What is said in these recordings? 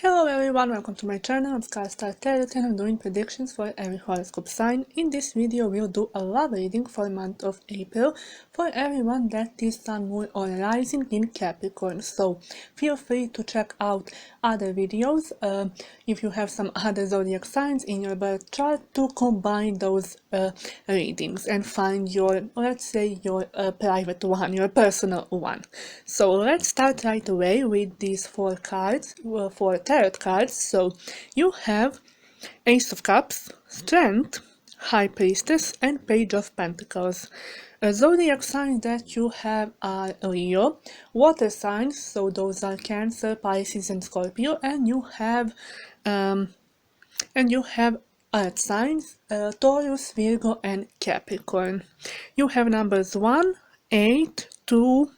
Hello everyone, welcome to my channel. I'm Star Tarot and I'm doing predictions for every horoscope sign. In this video we'll do a love reading for the month of April for everyone that is Sun, Moon or Rising in Capricorn. So feel free to check out other videos if you have some other zodiac signs in your birth chart to combine those readings and find your, let's say, your private one, your personal one. So let's start right away with these four cards, four tarot cards. So you have Ace of Cups, Strength, High Priestess and Page of Pentacles. Zodiac signs that you have are Leo, water signs, so those are Cancer, Pisces and Scorpio, and you have earth signs, Taurus, Virgo and Capricorn. You have numbers 1, 8, 2,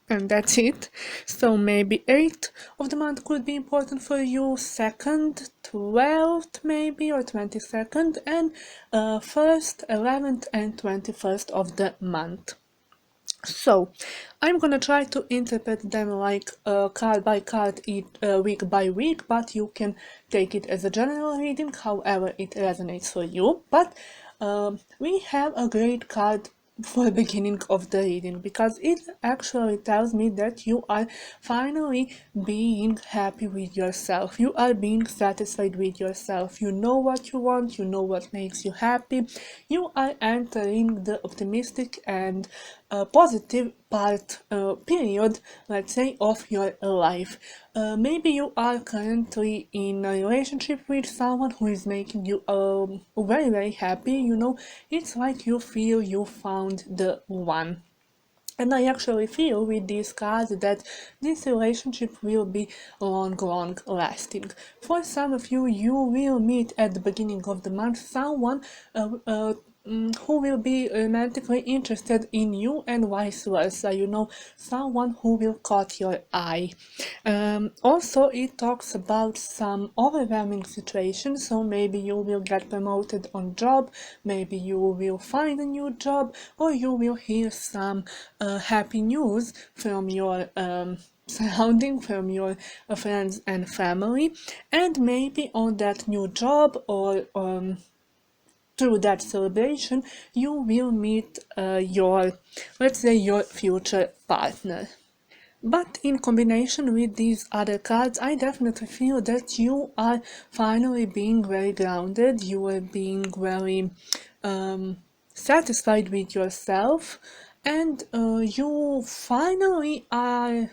and that's it. So maybe 8th of the month could be important for you, 2nd, 12th maybe, or 22nd, and 1st, 11th and 21st of the month. So I'm gonna try to interpret them like card by card, week by week, but you can take it as a general reading however it resonates for you. But we have a great card for the beginning of the reading because it actually tells me that you are finally being happy with yourself. You are being satisfied with yourself. You know what you want, you know what makes you happy. You are entering the optimistic and positive period, let's say, of your life. Maybe you are currently in a relationship with someone who is making you very happy. You know, it's like you feel you found the one. And I actually feel with these cards that this relationship will be long lasting. For some of you, you will meet at the beginning of the month someone who will be romantically interested in you and vice versa, you know, someone who will catch your eye. Also, it talks about some overwhelming situations, so maybe you will get promoted on job, maybe you will find a new job, or you will hear some happy news from your surrounding, from your friends and family, and maybe on that new job or through that celebration you will meet your, let's say, your future partner. But in combination with these other cards, I definitely feel that you are finally being very grounded, you are being very satisfied with yourself, and you finally are,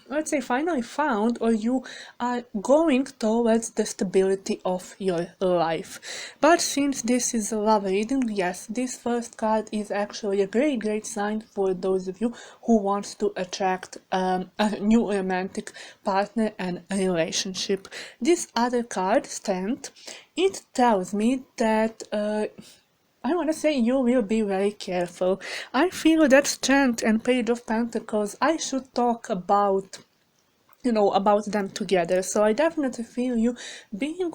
let's say, finally found, or you are going towards the stability of your life. But since this is a love reading, yes, this first card is actually a great sign for those of you who wants to attract a new romantic partner and a relationship. This other card, Strength, it tells me that I want to say you will be very careful. I feel that Strength and Page of Pentacles, I should talk about, you know, about them together. So I definitely feel you being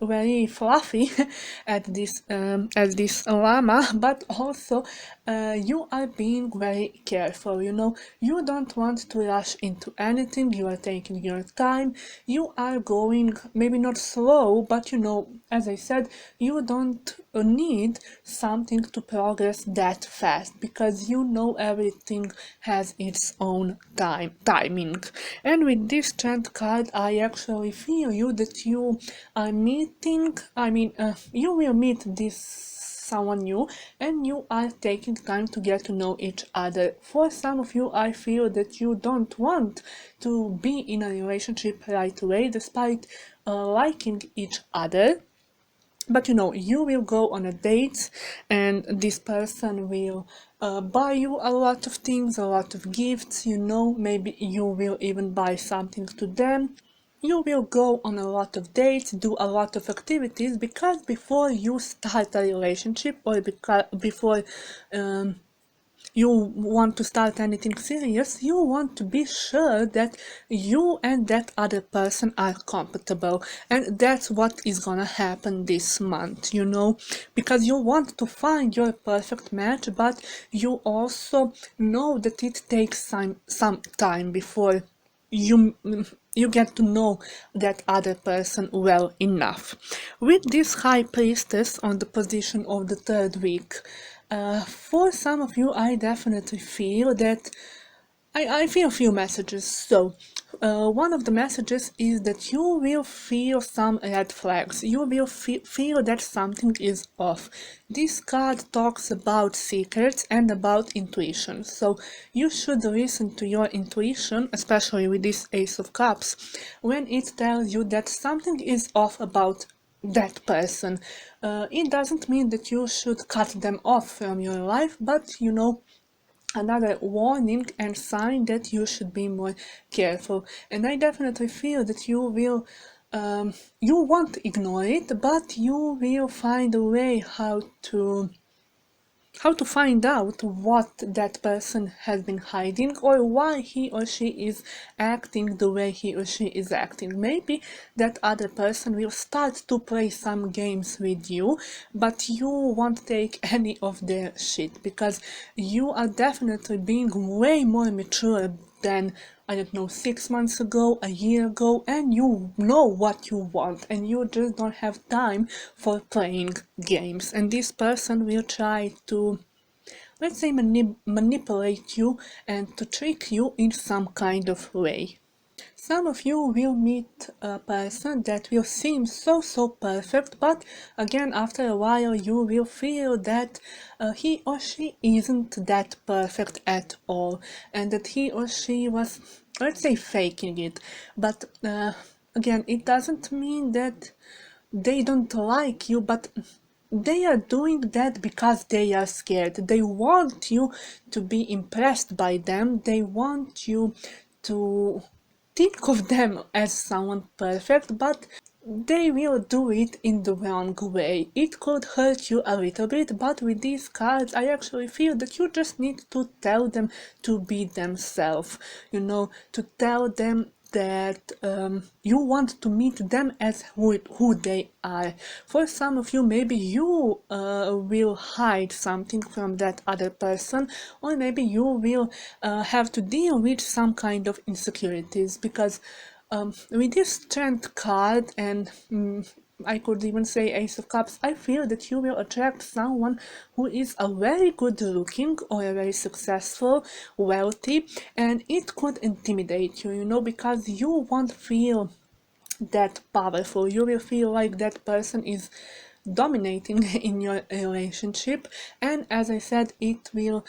very fluffy at this as this llama, but also you are being very careful. You know, you don't want to rush into anything. You are taking your time. You are going maybe not slow, but you know, as I said, you don't need something to progress that fast because you know everything has its own timing. And with this Strength card, I actually feel you that you are meeting, you will meet this someone new and you are taking time to get to know each other. For some of you, I feel that you don't want to be in a relationship right away despite liking each other. But you know, you will go on a date and this person will buy you a lot of things, a lot of gifts, you know, maybe you will even buy something to them. You will go on a lot of dates, do a lot of activities, because before you start a relationship or before you want to start anything serious, you want to be sure that you and that other person are compatible, and that's what is gonna happen this month, you know, because you want to find your perfect match, but you also know that it takes some time before you you get to know that other person well enough. With this High Priestess on the position of the third week, for some of you, I definitely feel that I feel a few messages. So, one of the messages is that you will feel some red flags. You will feel that something is off. This card talks about secrets and about intuition. So, you should listen to your intuition, especially with this Ace of Cups, when it tells you that something is off about that person. It doesn't mean that you should cut them off from your life, but another warning and sign that you should be more careful. And I definitely feel that you won't ignore it, but you will find a way how to find out what that person has been hiding, or why he or she is acting the way he or she is acting. Maybe that other person will start to play some games with you, but you won't take any of their shit, because you are definitely being way more mature than, I don't know, 6 months ago, a year ago, and you know what you want, and you just don't have time for playing games. And this person will try to, let's say, manipulate you and to trick you in some kind of way. Some of you will meet a person that will seem so perfect, but again, after a while, you will feel that he or she isn't that perfect at all, and that he or she was, let's say, faking it. But again, it doesn't mean that they don't like you, but they are doing that because they are scared. They want you to be impressed by them. They want you to think of them as someone perfect, but they will do it in the wrong way. It could hurt you a little bit, but with these cards, I actually feel that you just need to tell them to be themselves. To tell them that you want to meet them as who they are. For some of you, maybe you will hide something from that other person, or maybe you will have to deal with some kind of insecurities, because with this Strength card and I could even say Ace of Cups, I feel that you will attract someone who is a very good looking or a very successful, wealthy, and it could intimidate you, because you won't feel that powerful. You will feel like that person is dominating in your relationship, and as I said, it will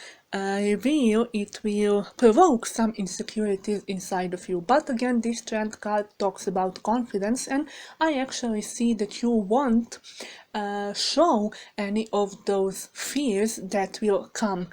provoke some insecurities inside of you. But again, this Strength card talks about confidence, and I actually see that you won't show any of those fears that will come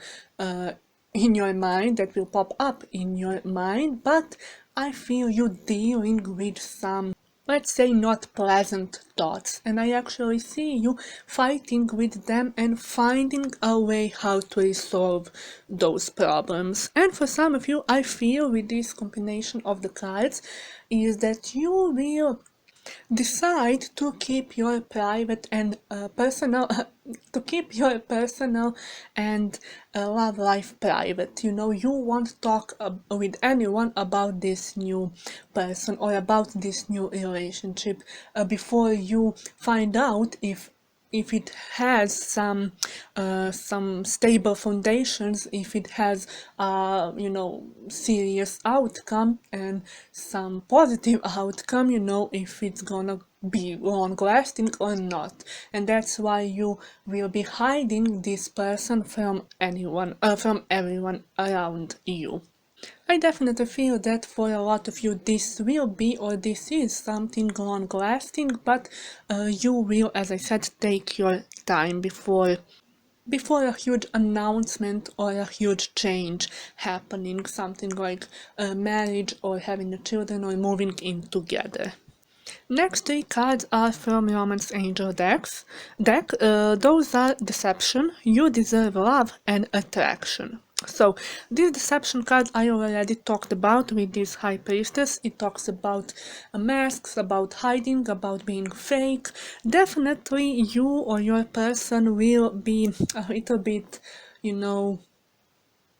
in your mind, that will pop up in your mind, but I feel you dealing with some, let's say, not pleasant thoughts, and I actually see you fighting with them and finding a way how to resolve those problems. And for some of you, I feel with this combination of the cards is that you will decide to keep your private and personal to keep your personal and love life private. You won't talk with anyone about this new person or about this new relationship before you find out if it has some stable foundations, if it has serious outcome and some positive outcome, if it's gonna be long lasting or not. And that's why you will be hiding this person from everyone around you. I definitely feel that for a lot of you this will be, or this is, something long lasting, but you will, as I said, take your time before a huge announcement or a huge change happening, something like marriage or having children or moving in together. Next three cards are from Romance Angel deck. Those are Deception, You Deserve Love, and Attraction. So this Deception card I already talked about with this High Priestess. It talks about masks, about hiding, about being fake. Definitely you or your person will be a little bit, you know,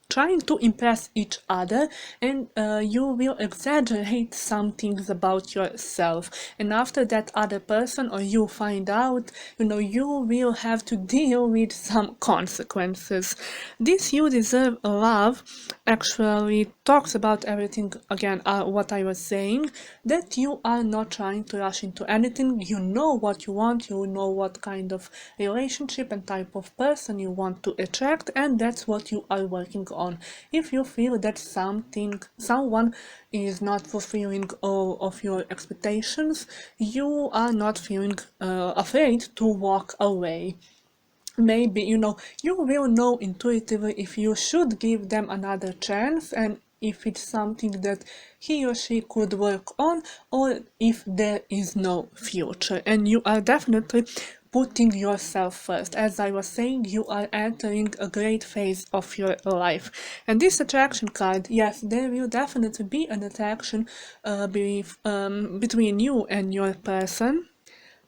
trying to impress each other, and you will exaggerate some things about yourself, and after that other person or you find out, you will have to deal with some consequences. This "you deserve love" actually talks about everything again, what I was saying, that you are not trying to rush into anything. You know what you want, you know what kind of relationship and type of person you want to attract, and that's what you are working on. If you feel that someone is not fulfilling all of your expectations, you are not feeling afraid to walk away. Maybe, you will know intuitively if you should give them another chance, and if it's something that he or she could work on, or if there is no future. And you are definitely putting yourself first. As I was saying, you are entering a great phase of your life. And this attraction card, yes, there will definitely be an attraction between you and your person,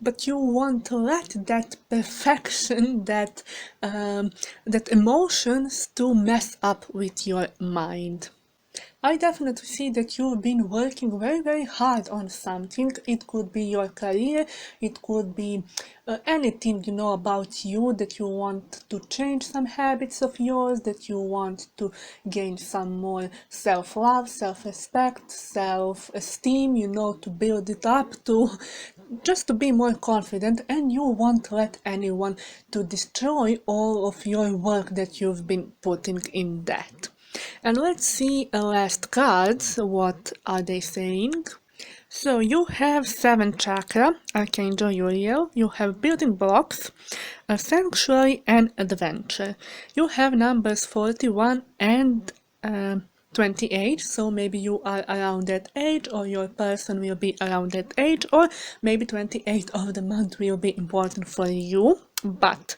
but you won't let that perfection, that emotions to mess up with your mind. I definitely see that you've been working very, very hard on something. It could be your career, it could be anything, about you, that you want to change some habits of yours, that you want to gain some more self-love, self-respect, self-esteem, to build it up, to just to be more confident, and you won't let anyone to destroy all of your work that you've been putting in that. And let's see last cards, what are they saying? So you have 7 chakra, Archangel Uriel, you have building blocks, a sanctuary and adventure. You have numbers 41 and 28, so maybe you are around that age, or your person will be around that age, or maybe 28 of the month will be important for you. But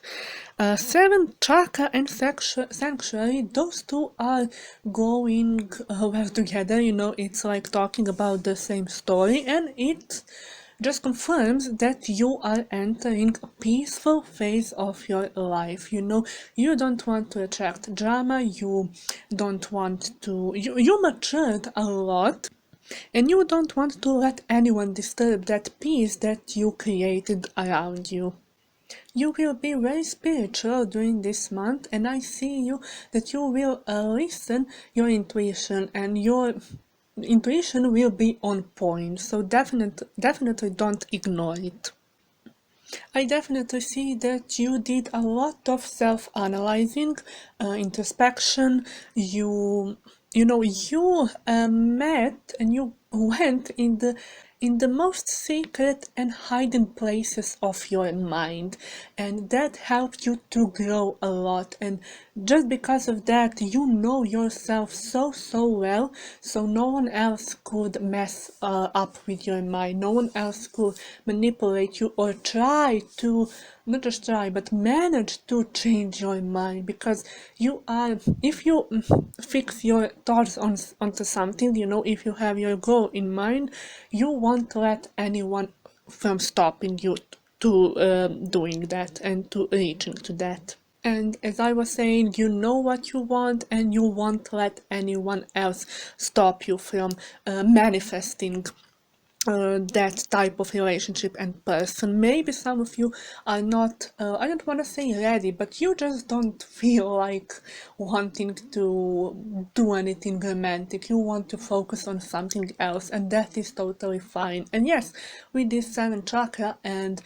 7 chakra and sanctuary, those two are going well together. It's like talking about the same story, and it just confirms that you are entering a peaceful phase of your life. You don't want to attract drama, you don't want to, you matured a lot, and you don't want to let anyone disturb that peace that you created around you. You will be very spiritual during this month, and I see you that you will listen your intuition, and your intuition will be on point. So definitely don't ignore it. I definitely see that you did a lot of self-analyzing, introspection. You met and you went in the most secret and hidden places of your mind, and that helped you to grow a lot. And just because of that, you know yourself so well, so no one else could mess up with your mind. No one else could manipulate you or try to, not just try, but manage to change your mind, because if you fix your thoughts onto something, if you have your goal in mind, you won't let anyone from stopping you to doing that and to reaching to that. And as I was saying, you know what you want, and you won't let anyone else stop you from manifesting that type of relationship and person. Maybe some of you are not, I don't want to say ready, but you just don't feel like wanting to do anything romantic. You want to focus on something else, and that is totally fine. And yes, with this 7 chakra and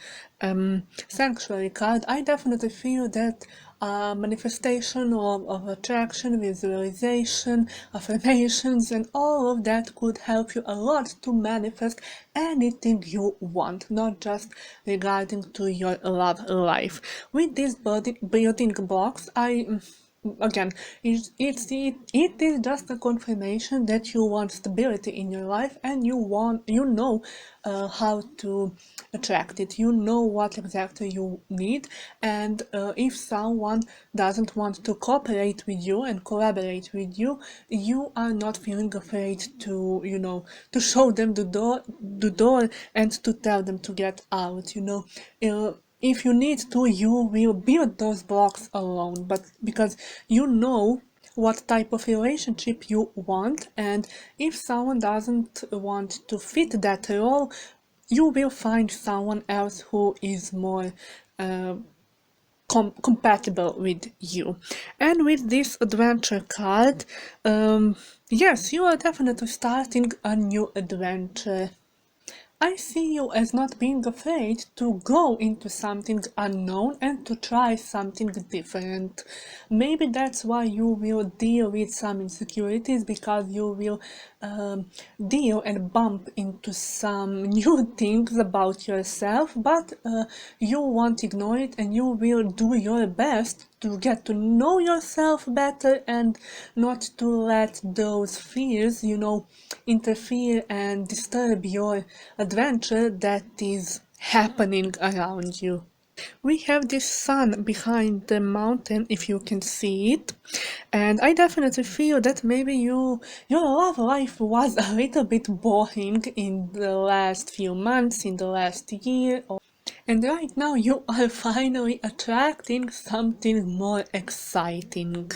sanctuary card, I definitely feel that manifestation of attraction, visualization, affirmations, and all of that could help you a lot to manifest anything you want, not just regarding to your love life. With these building blocks, again, it is just a confirmation that you want stability in your life, and you know how to attract it. You know what exactly you need, and if someone doesn't want to cooperate with you and collaborate with you, you are not feeling afraid to, to show them the door and to tell them to get out. If you need to, you will build those blocks alone, but because you know what type of relationship you want, and if someone doesn't want to fit that role, you will find someone else who is more uh, compatible with you. And with this adventure card, yes, you are definitely starting a new adventure. I see you as not being afraid to go into something unknown and to try something different. Maybe that's why you will deal with some insecurities, because you will deal and bump into some new things about yourself, but you won't ignore it and you will do your best to get to know yourself better and not to let those fears, interfere and disturb your adventure that is happening around you. We have this sun behind the mountain, if you can see it, and I definitely feel that maybe your love life was a little bit boring in the last few months, in the last year, and right now you are finally attracting something more exciting.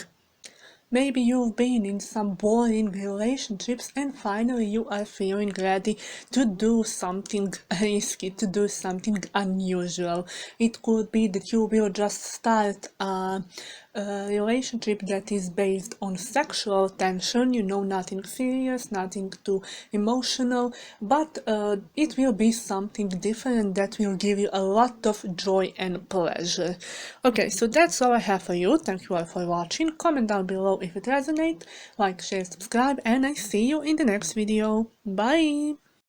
Maybe you've been in some boring relationships and finally you are feeling ready to do something risky, to do something unusual. It could be that you will just start a relationship that is based on sexual tension, nothing serious, nothing too emotional, but it will be something different that will give you a lot of joy and pleasure. Okay, so that's all I have for you. Thank you all for watching. Comment down below if it resonates, like, share, subscribe, and I see you in the next video. Bye!